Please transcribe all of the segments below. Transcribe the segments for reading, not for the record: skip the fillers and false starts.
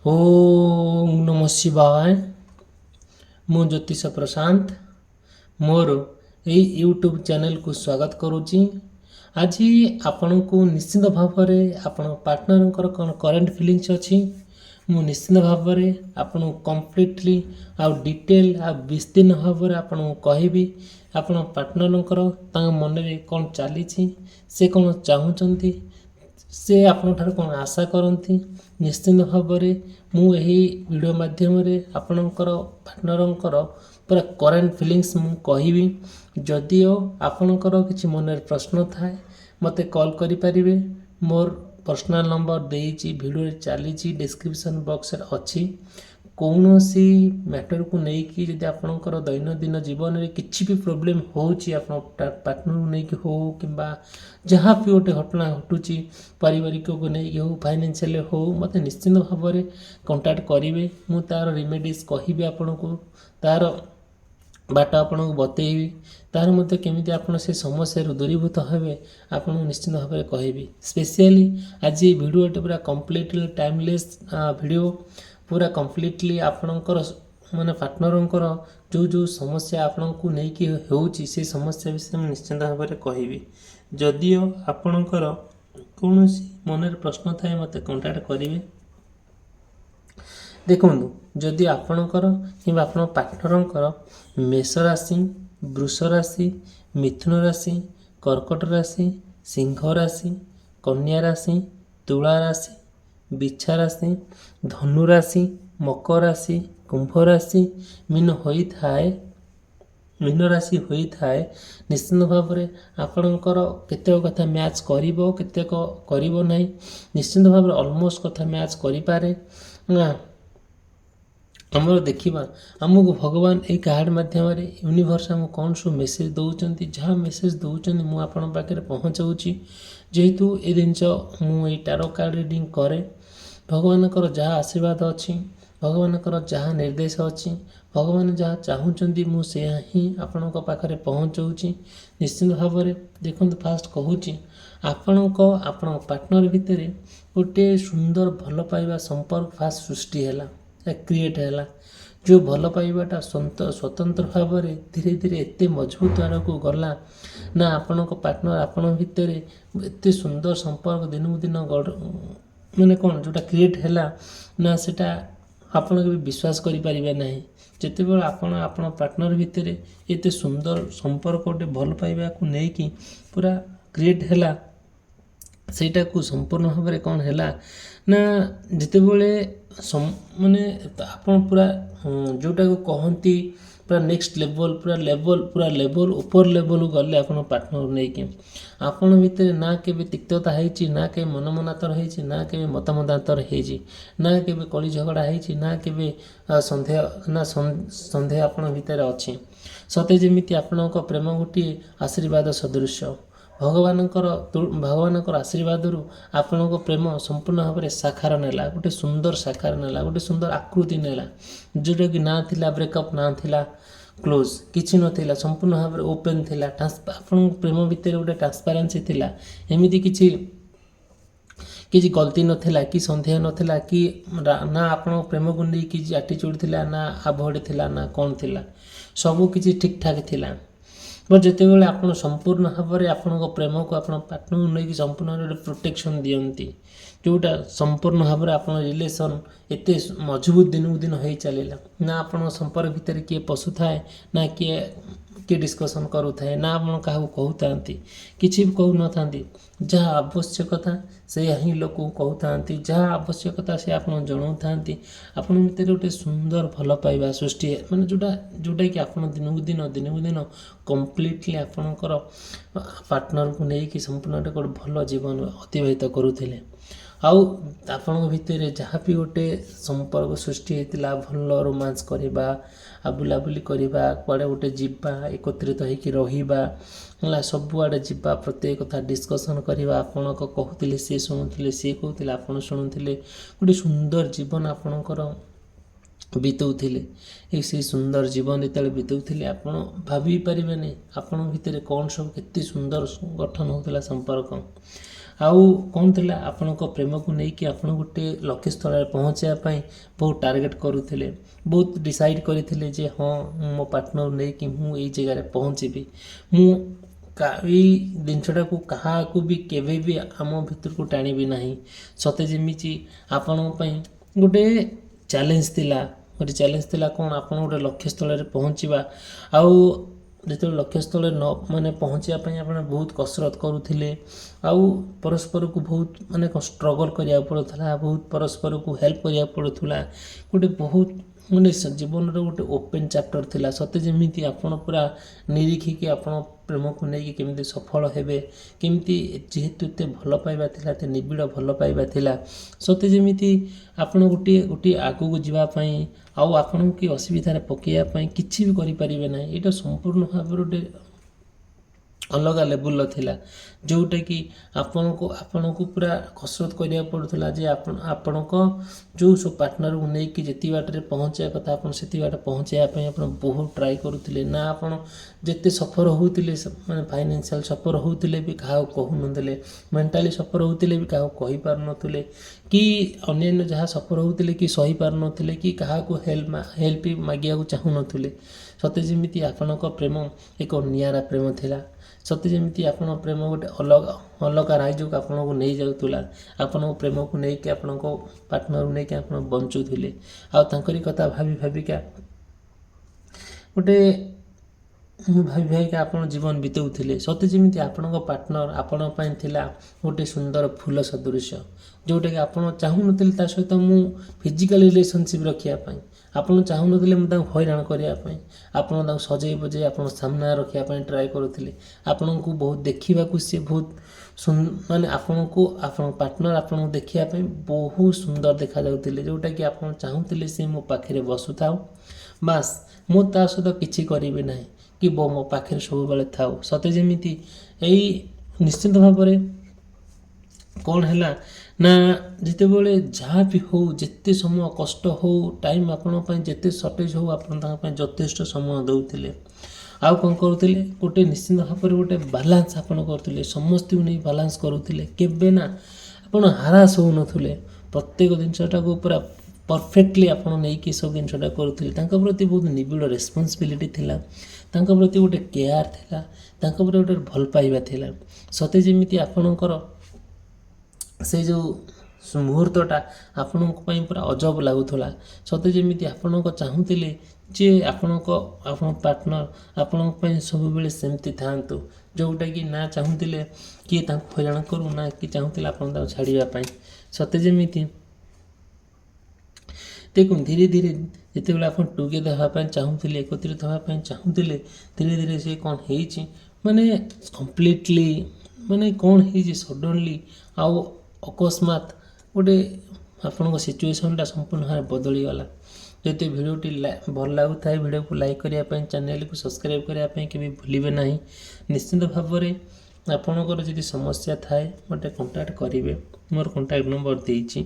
ओम नमः शिवाय। मु ज्योतिष प्रशांत मोर यही यूट्यूब चैनल को स्वागत करुच्ची। आज आपण को निश्चित भाव में आपण पार्टनर कौन करेन्ट फिलिंग्स अच्छी मु निश्चित भाव में आपन कम्प्लीटली आउ डिटेल आ विस्तीर्ण भाव में आपन कहबी आपण पार्टनर मन में कौन चली से कौन चाहूँगी से आपण कौन आशा करती निश्चित भाव में मु यही वीडियो माध्यम आपणकर पार्टनर पूरा करेन्ट फिलिंग्स मु कहबी। जदिओ आपणकर किसी मन प्रश्न थाए मते कॉल करि परिबे। मोर पर्सनल नंबर देइछि वीडियो चली डिस्क्रिप्शन बॉक्स अच्छी। कौन सी मैटर को लेकिन जब आपणकर दैनंदिन जीवन में किसी भी प्रोब्लेम होची आप पार्टनर को लेकिन हो कि जहाँ भी गोटे घटना घटुची पारिवारिक को लेकिन हो फाइनेंशियल हो मत निश्चित भाव में कंटाक्ट करेंगे। मु तार रिमेडीज कहबी आपन को तार बाट आपन को बतेबी तार मध्य केमिति आपन से समस्या दूरीभूत हेबे आपन निश्चित भाव में कहबी। स्पेशली आज ये वीडियो पूरा कम्प्लीटली टाइमलेस वीडियो पूरा कम्प्लीटली आपणकर माने पार्टनरंकर जो जो समस्या आपन को लेकिन होची से समस्या विषय में निश्चित भाव में कहबी। जदिओ आपणकर कौन मन प्रश्न थाए मत कंटाक्ट करेंगे। देखु जदि आपणकर कि आपण पार्टनरंकर मेष राशि वृष राशि मिथुन राशि कर्कट राशि सिंह राशि कन्या राशि तुला राशि बिच्छा राशि धनु राशि मकर राशि कुंभ राशि मीन राशि होइथाए निश्चित भाव में आपणकर केतेक कथा मैच करिवो केतेक करिवो नहीं निश्चित भाव में ऑलमोस्ट कथा मैच करि पारे। आमर देखा आमको भगवान ये कार्ड माध्यम यूनिवर्स आम कौन सब मेसेज दौरान जहाँ मेसेज दौरान मुझे पहुँचाऊँगी जेहेतु ये जिनस मुझे टारो कार्ड रिडिंग करे भगवान जहाँ आशीर्वाद अच्छी भगवान जहाँ निर्देश अच्छी भगवान जहाँ चाहूँगी मुझे ही आपण पाखे पहुँचाऊँगी। निश्चित भाव में देखो फास्ट कहूँ आपण पार्टनर भितर गोटे सुंदर भल पाइबा संपर्क फास्ट सृष्टि है क्रिएट है जो भल पाइबाटा स्वतंत्र भाव में धीरे धीरे एत मजबूत आड़ को गला ना आपण पार्टनर आपण भितर एत सुंदर संपर्क दिन दिन माने कौन जोटा क्रिएट है ना सेटा आपण के विश्वास करें ना जिते बड़े आपण पार्टनर भितर एत सुंदर संपर्क गोटे भल पाइबा को लेकिन पूरा क्रिएट है सेटा को संपूर्ण भाव में कौन है ना जिते बड़े माने आपन पूरा जोटा को कहती पूरा नेक्स्ट लेवल पूरा लेवल ऊपर लेवल गले आपन पार्टनर नहीं आपन भितर ना केबे तिक्तता है ना के मनमनातर है ना के मतमतांतर है ना के कली झगड़ा है ना के सन्देह आपन भितर अच्छी सते जमीती आपण प्रेम गोटे आशीर्वाद सदृश भगवान आशीर्वाद आपण प्रेम संपूर्ण भाव में साकार नेला गोटे सुंदर साकार नेला गोटे सुंदर आकृति नेला जोटा कि ना थिला ब्रेकअप ना थिला क्लोज किसी नथिला संपूर्ण भाव में ओपन थिला आपण प्रेम भितर गोटे ट्रांसपेरेंसी थिला एमिति किसी गलती नथिला कि संदेह नथिला कि ना आपण प्रेम को नहीं किसी एटीट्यूड थिला ना अवॉइड थिला ना कौन थिला सबू किसी ठीक ठाक थिला बट जिते बड़े आप संपूर्ण भाव में आपण प्रेम को आप पार्टनर को लेकिन संपूर्ण गोटे प्रोटेक्शन दियंती जोटा संपूर्ण भाव में आप रिलेसन एत मजबूत दिन को दिन हो चलला ना आपण संपर्क भितर किए पशु थाए ना किए डिस्कसन करूए ना आप क्या कहता किसी भी कहू ना जहाँ आवश्यकता से ही लोक कहता जहाँ आवश्यकता से आप जनाऊँ आपण भर गोटे सुंदर भल पाइबा सृष्टि माने जोटा कि आप दिन को दिन कम्प्लीटली आपणकर पार्टनर को लेकिन संपूर्ण गोटे भल जीवन अतिबाहित करुले आपण भितर जहाँ भी गोटे संपर्क सृष्टि होता भल रोमांस करवा आ बुलाबुली करवा कुआड़े गोटे जीवा एकत्रित होकर रहा सबुआड़े जीवा प्रत्येक कथा डिस्कसन करवा आपण कहते सी शुणुले सी कहते आप शुणुले गोटे सुंदर जीवन आपणकर बीतौले से सुंदर जीवन जो बीतौले आप भाभी पारे नहीं आपण भितर कौन सब केते सुंदर गठन होता संपर्क आउ कौन थिला आपणको प्रेम को नहीं आपण गोटे लक्ष्य स्थल पहुँचा बहुत टार्गेट करुले बहुत डिसाइड करते जे हाँ मो पार्टनर नहीं कि मुझे जगह पहुँची मु जिनटा को क्या भी केवे भी आम भीतर को टाणी भी ना सते जमी आपण गोटे चैलेंज थिला गोटे चैलेंज थिला कौन आप गोटे लक्ष्य स्थल पहुँचवा आउ जो लक्ष्य स्थल न माने पहुँचापी आप बहुत कसरत करुले आउ परस्पर को बहुत माने स्ट्रगल करिया पड़ुला बहुत परस्पर को हेल्प करिया पड़ुला गोटे बहुत माने जीवन गोटे ओपन चैप्टर थिला सते जमी आपण पूरा निरीखिकी आपण प्रेम को लेकिन केमी सफल हेबे केमती जेहेतु एत भल पाइबा थिला एत निबिड़ भल पाइबा थिला सते जमी आपण गोटे गोटे आगू को जीवाई आउ आपण की असुविधा पकड़ापी किसी भी करें ना यहाँ संपूर्ण भाव गोटे अलग लेवल थिला जोटा कि आपण को पूरा कसरत करिया पड़ुला जे आपण को जो सब पार्टनर को लेकिन जिते बाटर पहुँचा कथा आप से बाट पहुँचापी आप बहुत ट्राए करुले ना आपण जिते सफर होते माने फाइनेंशियल सफर होते भी क्या कहूनते मेंटाली सफर होते भी क्या कही पार नथिले कि अन्य जहाँ सफर होते कि सही पार नथिले कि क्या हेल्प मागिया को चाहू नथिले सते जमी आपण प्रेम एक नियारा प्रेम थिला सते जमी आप प्रेम गोटे अलग अलग राज्य को आपन को नहीं जाऊला आपण प्रेम को लेकिन आपण पार्टनर को लेकिन आप बंचुले आरी कथा भाभी भाविका गोटे भाई भाई का आप जीवन बिताऊले सते जमी आपण पार्टनर आपण थिला गोटे सुंदर फूल सदृश जोटा कि आप चाहून सहित मु फिजिकल रिलेशनशिप रखापी आपड़ चाहून हैरान करने आपड़ सजे बजे आप सामना रखापी ट्राए करुले आपण को बहुत देखा सी बहुत माने आपण को पार्टनर आपन देखापी बहुत सुंदर देखा जाउतिले जोटा कि आप चाहूले सी मो पाखे बसु था बास मो ता सहित किसी करी ना कि मो पाखे सब बेले था सते जमी यही निश्चित भाव कौन है ना जिते बड़े जहाँ भी हो जिते समय कष्ट हो टाइम आपण जिते सर्टेज हो आप यथेष्ट समय दौले आउ कौन करुले गोटे निश्चित भाव में गोटे बालांस आपड़ करुले समस्त को नहीं बालांस करुले केबे ना आप हारास हो नुले प्रत्येक जिनटा को पूरा परफेक्टली आप नहीं सब जिनटा करुले प्रति बहुत निबिड़ रेस्पॉन्सिबिलिटी थिला प्रति गोटे केयर थिला प्रति गोटे भल पाइबा थिला सते जमी आपणकर से जो मुहूर्तटा आपण पूरा अजब लगुला सते जमी आपण चाहूले जे आपण पार्टनर आपण सब बेले सेमती था जोटा कि ना चाहूले किए हैरान करू ना कि चाहूले आप छाड़ापी सते जमी देखो धीरे धीरे जिते बड़े आप टुगेदर हाँपाई चाहूले एकत्रित हाँपाई चाहूले धीरे धीरे से कौन हो माने कम्प्लीटली माने कौन हो सडनली आउ अकस्मात गोटे आपण सिचुएशनटा संपूर्ण भाव बदलीगला जब भिडियोटी भल लगुता है भिडियो को लाइक करने चैनल को सब्सक्राइब करने के भूलिए ना निश्चित भाव में आपणकर जब समस्या थाए मत कंटाक्ट करेंगे मोर कंटाक्ट नंबर देती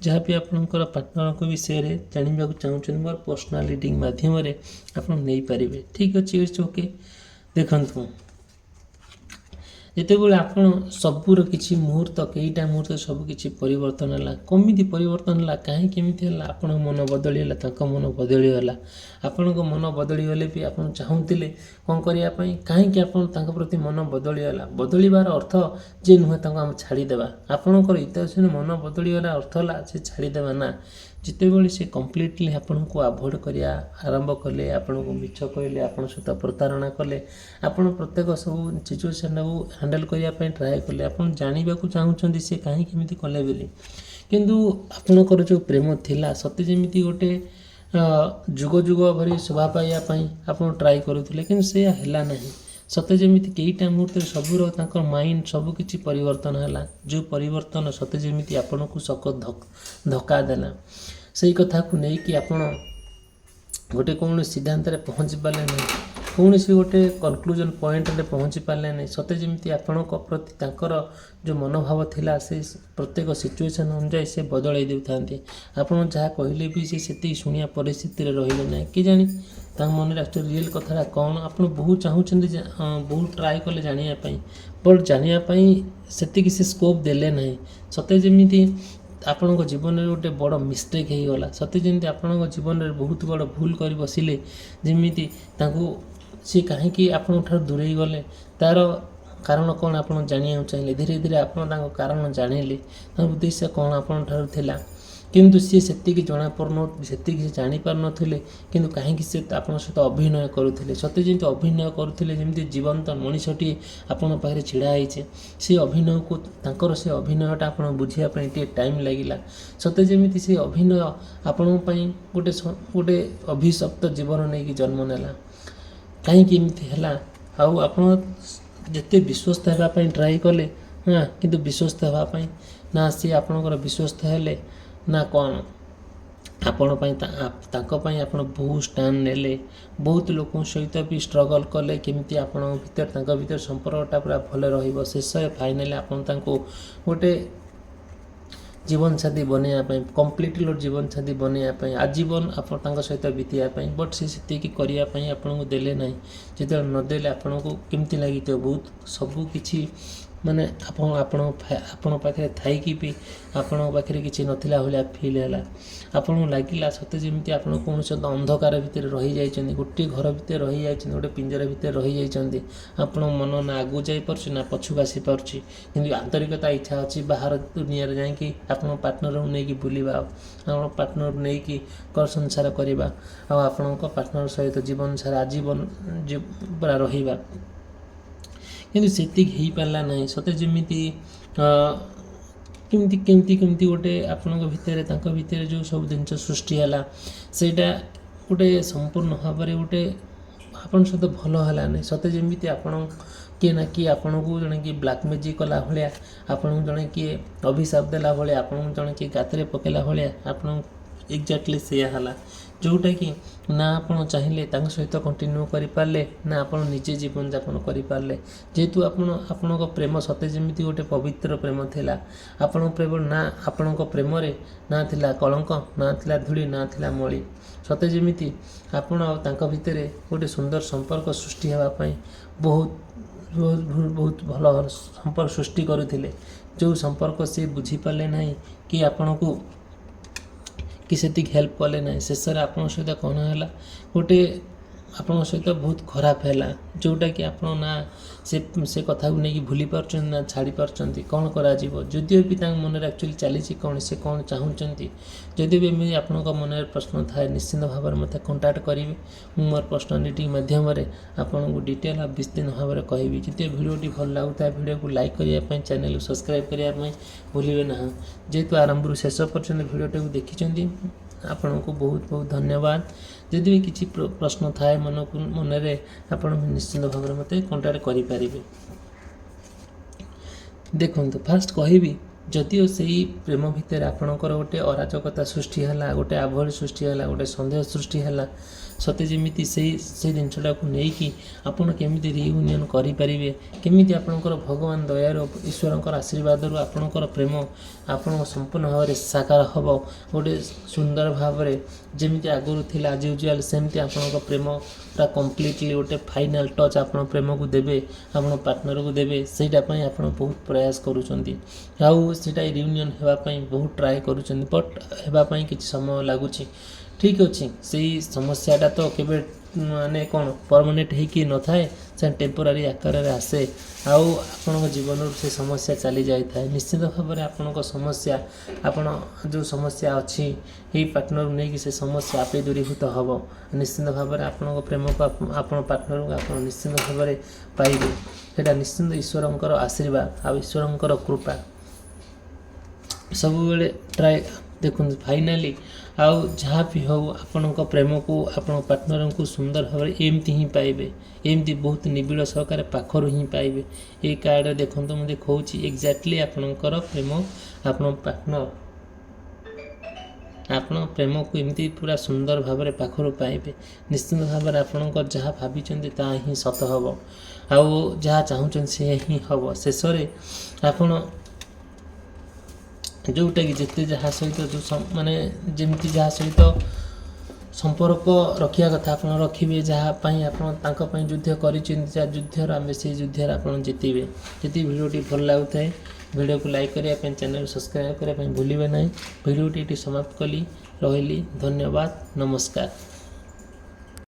जहाँ भी आपणकर पार्टनर को विषय जानवा चाहते मोर पर्सनाल रीडिंग मध्यम आप नहीं पारे ठीक अच्छे इट्स ओके देखु जिते बड़े आप सबूर किसी मुहूर्त कईटा मुहूर्त सबकि परिवर्तन है कमी परिवर्तन है कहीं केमी आप मन बदलीगला मन बदलीगला आपण मन बदलीगले भी आप चाहूले कौन करने कहीं आप प्रति मन बदलीगला बदलवार अर्थ जे नुहे आम छाड़देवा आपणकर इतिहास मन बदलीगला अर्थ है से छाड़देवा ना जिते बड़े से कम्प्लीटली आपन को अवॉइड करिया आरंभ कले आपन को मिछ कहले आपन सहित प्रतारणा कले आपन प्रत्येक सब सिचुएशन को हैंडल करने ट्राए कले आपन जानवा को चाहूँगी से कहीं केमी कले बोली किंतु आपणकर जो प्रेम थिला सत्य जमी गोटे जुग जुग भरी शोभा पाइबापी आप ट्राए करुले कि से है ना सत्य जमी कईटा मुहूर्त सबूर माइंड सबकि परिवर्तन है जो परिवर्तन सत्य जमी आपन को सक धक्का देला से कथा को लेकिन आप गोटे कौन सिद्धांत पहुँची पारे ना कौन सी गोटे कनक्लूजन पॉइंट रे पहुँची पारे ना सत्य जमी आपण प्रति जो मनोभाव थिला से प्रत्येक सिचुएशन अनुसार से बदल देता आपड़ जहाँ कहले भी से शुणिया परिस्थिति रही ना कि जानी मन एक्चुअली रियल कथा कौन आप बहुत चाहूँ बहुत ट्राए कले जानापी ବଟ୍ ଜାଣିବା ପାଇଁ ସେତିକି ସେ ସ୍କୋପ୍ ଦେଲେ ନାହିଁ। ସତେ ଯେମିତି ଆପଣଙ୍କ ଜୀବନରେ ଗୋଟେ ବଡ଼ ମିଷ୍ଟେକ୍ ହେଇଗଲା, ସତେ ଯେମିତି ଆପଣଙ୍କ ଜୀବନରେ ବହୁତ ବଡ଼ ଭୁଲ କରି ବସିଲେ, ଯେମିତି ତାଙ୍କୁ ସେ କାହିଁକି ଆପଣଙ୍କ ଠାରୁ ଦୂରେଇ ଗଲେ, ତା'ର କାରଣ କ'ଣ ଆପଣ ଜାଣିବାକୁ ଚାହିଁଲେ। ଧୀରେ ଧୀରେ ଆପଣ ତାଙ୍କ କାରଣ ଜାଣିଲେ, ତାଙ୍କ ଉଦ୍ଦେଶ୍ୟ କ'ଣ ଆପଣଙ୍କ ଠାରୁ ଥିଲା। କିନ୍ତୁ ସିଏ ସେତିକି ସେତିକି ସେ ଜାଣିପାରୁନଥିଲେ, କିନ୍ତୁ କାହିଁକି ସେ ଆପଣଙ୍କ ସହିତ ଅଭିନୟ କରୁଥିଲେ। ସତେ ଯେମିତି ଅଭିନୟ କରୁଥିଲେ, ଯେମିତି ଜୀବନ୍ତ ମଣିଷଟିଏ ଆପଣଙ୍କ ପାଖରେ ଛିଡ଼ା ହେଇଛି। ସେ ଅଭିନୟକୁ ସେ ଅଭିନୟଟା ଆପଣ ବୁଝିବା ପାଇଁ ଟିକେ ଟାଇମ୍ ଲାଗିଲା। ସତେ ଯେମିତି ସେ ଅଭିନୟ ଆପଣଙ୍କ ପାଇଁ ଗୋଟେ ଅଭିଶପ୍ତ ଜୀବନ ନେଇକି ଜନ୍ମ ନେଲା। କାହିଁକି ଏମିତି ହେଲା? ଆଉ ଆପଣ ଯେତେ ବିଶ୍ୱସ୍ତ ହେବା ପାଇଁ ଟ୍ରାଏ କଲେ, କିନ୍ତୁ ବିଶ୍ୱସ୍ତ ହେବା ପାଇଁ ନା ସିଏ ଆପଣଙ୍କର ବିଶ୍ୱସ୍ତ ହେଲେ ନା କ'ଣ। ଆପଣ ପାଇଁ ତାଙ୍କ ପାଇଁ ଆପଣ ବହୁତ ଷ୍ଟାଣ୍ଡ ନେଲେ, ବହୁତ ଲୋକଙ୍କ ସହିତ ବି ଷ୍ଟ୍ରଗଲ୍ କଲେ, କେମିତି ତାଙ୍କ ଭିତରେ ସମ୍ପର୍କଟା ପୁରା ଭଲ ରହିବ। ଶେଷରେ ଫାଇନାଲି ଆପଣ ତାଙ୍କୁ ଗୋଟେ ଜୀବନସାଥୀ ବନେଇବା ପାଇଁ, କମ୍ପ୍ଲିଟଲି ଜୀବନସାଥୀ ବନେଇବା ପାଇଁ, ଆଜୀବନ ଆପଣ ତାଙ୍କ ସହିତ ବିତେଇବା ପାଇଁ। ବଟ୍ ସେ ସେତିକି କରିବା ପାଇଁ ଆପଣଙ୍କୁ ଦେଲେ ନାହିଁ। ଯେତେବେଳେ ନଦେଲେ ଆପଣଙ୍କୁ କେମିତି ଲାଗିଥିବ, ବହୁତ ସବୁ କିଛି ମାନେ ଆପଣ ପାଖରେ ଥାଇକି ବି ଆପଣଙ୍କ ପାଖରେ କିଛି ନଥିଲା ଭଳିଆ ଫିଲ୍ ହେଲା। ଆପଣଙ୍କୁ ଲାଗିଲା ସତେ ଯେମିତି ଆପଣ କୌଣସି ଅନ୍ଧକାର ଭିତରେ ରହିଯାଇଛନ୍ତି, ଗୋଟିଏ ଘର ଭିତରେ ରହିଯାଇଛନ୍ତି, ଗୋଟେ ପିଞ୍ଜରା ଭିତରେ ରହିଯାଇଛନ୍ତି। ଆପଣଙ୍କ ମନ ନା ଆଗକୁ ଯାଇପାରୁଛି ନା ପଛକୁ ଆସିପାରୁଛି, କିନ୍ତୁ ଆନ୍ତରିକତା ଇଚ୍ଛା ଅଛି ବାହାର ଦୁନିଆରେ ଯାଇକି ଆପଣଙ୍କ ପାର୍ଟନରକୁ ନେଇକି ବୁଲିବା, ଆପଣଙ୍କ ପାର୍ଟନରକୁ ନେଇକି ଘର ସଂସାର କରିବା, ଆଉ ଆପଣଙ୍କ ପାର୍ଟନର ସହିତ ଜୀବନ ସାରା ଆଜୀବନ ପୁରା ରହିବା। କିନ୍ତୁ ସେତିକି ହେଇପାରିଲା ନାହିଁ। ସତେ ଯେମିତି କେମିତି ଗୋଟେ ଆପଣଙ୍କ ଭିତରେ, ତାଙ୍କ ଭିତରେ ଯେଉଁ ସବୁ ଜିନିଷ ସୃଷ୍ଟି ହେଲା, ସେଇଟା ଗୋଟେ ସମ୍ପୂର୍ଣ୍ଣ ଭାବରେ ଗୋଟେ ଆପଣଙ୍କ ସହିତ ଭଲ ହେଲା ନାହିଁ। ସତେ ଯେମିତି କିଏ ନା କିଏ ଆପଣଙ୍କୁ ଜଣେ କିଏ ବ୍ଲାକ୍ ମ୍ୟାଜିକ୍ କଲା ଭଳିଆ, ଆପଣଙ୍କୁ ଜଣେ କିଏ ଅଭିଶାପ ଦେଲା ଭଳିଆ, ଆପଣଙ୍କୁ ଜଣେ କିଏ ଗାତରେ ପକାଇଲା ଭଳିଆ ଆପଣଙ୍କୁ ଏକ୍ଜାକ୍ଟଲି ସେଇଆ ହେଲା। ଯେଉଁଟାକି ନା ଆପଣ ଚାହିଁଲେ ତାଙ୍କ ସହିତ କଣ୍ଟିନ୍ୟୁ କରିପାରିଲେ, ନା ଆପଣ ନିଜେ ଜୀବନଯାପନ କରିପାରିଲେ। ଯେହେତୁ ଆପଣଙ୍କ ପ୍ରେମ ସତେ ଯେମିତି ଗୋଟେ ପବିତ୍ର ପ୍ରେମ ଥିଲା। ଆପଣଙ୍କ ପ୍ରେମରେ ନା ଥିଲା କଳଙ୍କ, ନା ଥିଲା ଧୂଳି, ନା ଥିଲା ମଳି। ସତେ ଯେମିତି ଆପଣ ଆଉ ତାଙ୍କ ଭିତରେ ଗୋଟେ ସୁନ୍ଦର ସମ୍ପର୍କ ସୃଷ୍ଟି ହେବା ପାଇଁ ବହୁତ ଭଲ ସମ୍ପର୍କ ସୃଷ୍ଟି କରୁଥିଲେ। ଯେଉଁ ସମ୍ପର୍କ ସେ ବୁଝିପାରିଲେ ନାହିଁ କି ସେତିକି ହେଲ୍ପ କଲେ ନାହିଁ। ଶେଷରେ ଆପଣଙ୍କ ସହିତ କ'ଣ ହେଲା, ଆପଣଙ୍କ ସହିତ ବହୁତ ଖରାପ ହେଲା। ଯେଉଁଟାକି ଆପଣ ନା ସେ କଥାକୁ ନେଇକି ଭୁଲି ପାରୁଛନ୍ତି, ନା ଛାଡ଼ି ପାରୁଛନ୍ତି। କ'ଣ କରାଯିବ? ଯଦିଓ ବି ତାଙ୍କ ମନରେ ଆକ୍ଚୁଆଲି ଚାଲିଛି କ'ଣ, ସେ କ'ଣ ଚାହୁଁଛନ୍ତି। ଯଦି ବି ଏମିତି ଆପଣଙ୍କ ମନରେ ପ୍ରଶ୍ନ ଥାଏ, ନିଶ୍ଚିନ୍ତ ଭାବରେ ମୋତେ କଣ୍ଟାକ୍ଟ କରିବେ। ମୁଁ ମୋର ପର୍ସନାଲିଟି ମାଧ୍ୟମରେ ଆପଣଙ୍କୁ ଡିଟେଲ୍ ଆଉ ବିସ୍ତୀର୍ଣ୍ଣ ଭାବରେ କହିବି। ଯଦି ଭିଡ଼ିଓଟି ଭଲ ଲାଗୁଥାଏ, ଭିଡ଼ିଓକୁ ଲାଇକ୍ କରିବା ପାଇଁ, ଚ୍ୟାନେଲକୁ ସବସ୍କ୍ରାଇବ୍ କରିବା ପାଇଁ ଭୁଲିବେ ନାହିଁ। ଯେହେତୁ ଆରମ୍ଭରୁ ଶେଷ ପର୍ଯ୍ୟନ୍ତ ଭିଡ଼ିଓଟିକୁ ଦେଖିଛନ୍ତି, ଆପଣଙ୍କୁ ବହୁତ ବହୁତ ଧନ୍ୟବାଦ। ଯଦି ବି କିଛି ପ୍ରଶ୍ନ ଥାଏ ମନରେ, ଆପଣ ନିଶ୍ଚିନ୍ତ ଭାବରେ ମୋତେ କଣ୍ଟାକ୍ଟ କରିପାରିବେ। ଦେଖନ୍ତୁ, ଫାଷ୍ଟ କହିବି, ଯଦିଓ ସେଇ ପ୍ରେମ ଭିତରେ ଆପଣଙ୍କର ଗୋଟେ ଅରାଜକତା ସୃଷ୍ଟି ହେଲା, ଗୋଟେ ଆଭଳି ସୃଷ୍ଟି ହେଲା, ଗୋଟେ ସନ୍ଦେହ ସୃଷ୍ଟି ହେଲା, ସତେ ଯେମିତି ସେଇ ଜିନିଷଟାକୁ ନେଇକି ଆପଣ କେମିତି ରିୟୁନିୟନ୍ କରିପାରିବେ, କେମିତି ଆପଣଙ୍କର ଭଗବାନ ଦୟାରୁ, ଈଶ୍ୱରଙ୍କର ଆଶୀର୍ବାଦରୁ ଆପଣଙ୍କର ପ୍ରେମ ଆପଣଙ୍କ ସମ୍ପୂର୍ଣ୍ଣ ଭାବରେ ସାକାର ହେବ, ଗୋଟେ ସୁନ୍ଦର ଭାବରେ ଯେମିତି ଆଗରୁ ଥିଲା ଆଜ୍ ୟୁଜୁଆଲ୍, ସେମିତି ଆପଣଙ୍କ ପ୍ରେମଟା କମ୍ପ୍ଲିଟଲି ଗୋଟେ ଫାଇନାଲ୍ ଟଚ୍ ଆପଣ ପ୍ରେମକୁ ଦେବେ, ଆପଣ ପାର୍ଟନରକୁ ଦେବେ। ସେଇଟା ପାଇଁ ଆପଣ ବହୁତ ପ୍ରୟାସ କରୁଛନ୍ତି, ଆଉ ସେଇଟା ରିୟୁନିୟନ୍ ହେବା ପାଇଁ ବହୁତ ଟ୍ରାଏ କରୁଛନ୍ତି। ବଟ୍ ହେବା ପାଇଁ କିଛି ସମୟ ଲାଗୁଛି। ଠିକ୍ ଅଛି, ସେଇ ସମସ୍ୟାଟା ତ କେବେ ପରମାନେଣ୍ଟ ହେଇକି ନଥାଏ, ସେ ଟେମ୍ପୋରାରୀ ଆକାରରେ ଆସେ, ଆଉ ଆପଣଙ୍କ ଜୀବନରୁ ସେ ସମସ୍ୟା ଚାଲି ଯାଇଥାଏ। ନିଶ୍ଚିତ ଭାବରେ ଆପଣଙ୍କ ସମସ୍ୟା, ଯେଉଁ ସମସ୍ୟା ଅଛି, ଏଇ ପାର୍ଟନରକୁ ନେଇକି ସେ ସମସ୍ୟା ଆପେ ଦୂରୀଭୂତ ହେବ। ନିଶ୍ଚିନ୍ତ ଭାବରେ ଆପଣଙ୍କ ପ୍ରେମକୁ ଆପଣ ପାର୍ଟନରକୁ ଆପଣ ନିଶ୍ଚିନ୍ତ ଭାବରେ ପାଇବେ। ସେଇଟା ନିଶ୍ଚିନ୍ତ ଈଶ୍ୱରଙ୍କର ଆଶୀର୍ବାଦ ଆଉ ଈଶ୍ୱରଙ୍କର କୃପା। ସବୁବେଳେ ଦେଖନ୍ତୁ, ଫାଇନାଲି ଆଉ ଯାହା ବି ହେଉ, ଆପଣଙ୍କ ପ୍ରେମକୁ, ଆପଣଙ୍କ ପାର୍ଟନରଙ୍କୁ ସୁନ୍ଦର ଭାବରେ ଏମିତି ହିଁ ପାଇବେ, ଏମିତି ବହୁତ ନିବିଡ଼ ସହକାରେ ପାଖରୁ ହିଁ ପାଇବେ। ଏଇ କାର୍ଡ଼ରେ ଦେଖନ୍ତୁ, ମୁଁ ଦେଖାଉଛି ଏକ୍ଜାକ୍ଟଲି ଆପଣଙ୍କର ପ୍ରେମ, ଆପଣଙ୍କ ପାର୍ଟନର ଆପଣଙ୍କ ପ୍ରେମକୁ ଏମିତି ପୁରା ସୁନ୍ଦର ଭାବରେ ପାଖରୁ ପାଇବେ। ନିଶ୍ଚିନ୍ତ ଭାବରେ ଆପଣଙ୍କ ଯାହା ଭାବିଛନ୍ତି ତାହା ହିଁ ସତ ହେବ, ଆଉ ଯାହା ଚାହୁଁଛନ୍ତି ସେ ହିଁ ହେବ। ଶେଷରେ ଆପଣ ଯେଉଁଟାକି ଯେତେ ଯାହା ସହିତ ଯେମିତି ଯାହା ସହିତ संपर्क रखा कथा आप रखिए जहाँपाई आप युद्ध कर युद्धर आम से युद्धर आप जितबे जी भिडियोटी भल लगुए वीडियो को लाइक करने चैनल सब्सक्राइब करने भूलिए ना भिडियोटी समाप्त कली रही धन्यवाद नमस्कार।